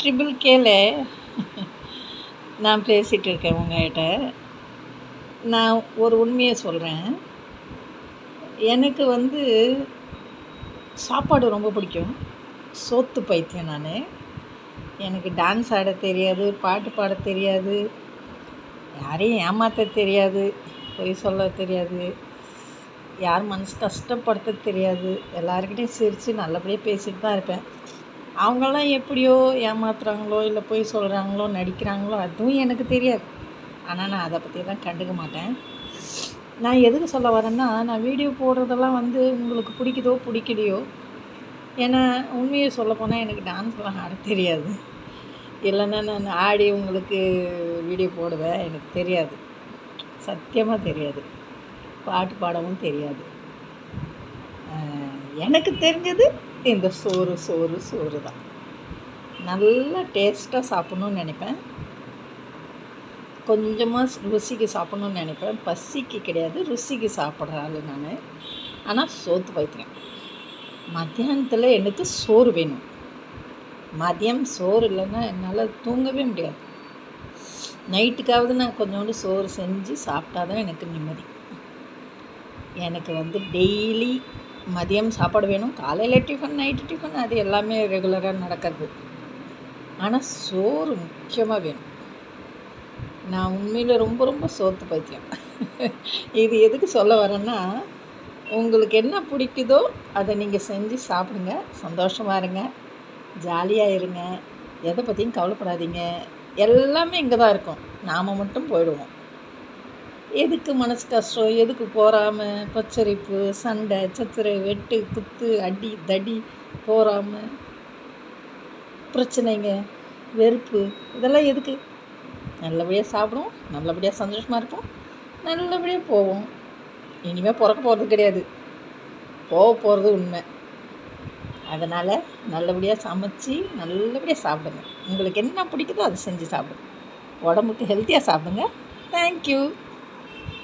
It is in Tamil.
ட்ரிபிள் கேல நான் பேசிகிட்டு இருக்கேன் உங்கள்கிட்ட. நான் ஒரு உண்மையை சொல்கிறேன். எனக்கு சாப்பாடு ரொம்ப பிடிக்கும். சோத்து பைத்தியம் நான். எனக்கு டான்ஸ் ஆட தெரியாது, பாட்டு பாட தெரியாது, யாரையும் ஏமாற்ற தெரியாது, பொய் சொல்ல தெரியாது, யார் மனசு கஷ்டப்படுத்த தெரியாது. எல்லாருக்கிட்டையும் சிரித்து நல்லபடியாக பேசிட்டு தான் இருப்பேன். அவங்களாம் எப்படியோ ஏமாத்துறாங்களோ இல்லை பொய் சொல்கிறாங்களோ நடிக்கிறாங்களோ அதுவும் எனக்கு தெரியாது. ஆனால் நான் அதை பற்றிலாம் கண்டுக்க மாட்டேன். நான் எதுக்கு சொல்ல வரேன்னா, நான் வீடியோ போடுறதெல்லாம் உங்களுக்கு பிடிக்குதோ பிடிக்கலையோ, ஏன்னா உண்மையை சொல்லப்போனால் எனக்கு டான்ஸ்லாம் ஆட தெரியாது. இல்லைன்னா நான் ஆடி உங்களுக்கு வீடியோ போடுவேன். எனக்கு தெரியாது, சத்தியமாக தெரியாது. பாட்டு பாடவும் தெரியாது. எனக்கு தெரிஞ்சது இந்த சோறு தான். நல்லா டேஸ்ட்டாக சாப்பிட்ணுன்னு நினைப்பேன். கொஞ்சமாக ருசிக்கு சாப்பிட்ணுன்னு நினைப்பேன். பசிக்கு கிடையாது, ருசிக்கு சாப்பிட்ற ஆள் நான். ஆனால் சோத்து பைத்தியம். மத்தியானத்தில் எனக்கு சோறு வேணும். மதியம் சோறு இல்லைன்னா என்னால் தூங்கவே முடியாது. நைட்டுக்காவது நான் கொஞ்சோண்டு சோறு செஞ்சு சாப்பிட்டா தான் எனக்கு நிம்மதி. எனக்கு டெய்லி மதியம் சாப்பாடு வேணும். காலையில் டிஃபன், நைட்டு டிஃபன், அது எல்லாமே ரெகுலராக நடக்கிறது. ஆனால் சோறு முக்கியமாக வேணும். நான் உண்மையில் ரொம்ப ரொம்ப சோத்து பைத்தியம். இது எதுக்கு சொல்ல வரேன்னா, உங்களுக்கு என்ன பிடிக்குதோ அதை நீங்கள் செஞ்சு சாப்பிடுங்க, சந்தோஷமாக இருங்க, ஜாலியாக இருங்க, எதை பற்றியும் கவலைப்படாதீங்க. எல்லாமே இங்கே தான் இருக்கும். நாம் மட்டும் போயிடுவோம். எதுக்கு மனசு கஷ்டம், எதுக்கு பொறாமை, பச்சரிப்பு, சண்டை சச்சரவு, வெட்டு குத்து, அடி தடி, பொறாமை, பிரச்சனைங்க, வெறுப்பு, இதெல்லாம் எதுக்கு? நல்லபடியாக சாப்பிடுவோம், நல்லபடியாக சந்தோஷமாக இருப்போம், நல்லபடியாக போவோம். இனிமேல் பிறக்க போகிறது கிடையாது, போக போகிறது உண்மை. அதனால் நல்லபடியாக சமைச்சி நல்லபடியாக சாப்பிடுங்க. உங்களுக்கு என்ன பிடிக்குதோ அதை செஞ்சு சாப்பிடுங்க. உடம்புக்கு ஹெல்த்தியாக சாப்பிடுங்க. தேங்க்யூ.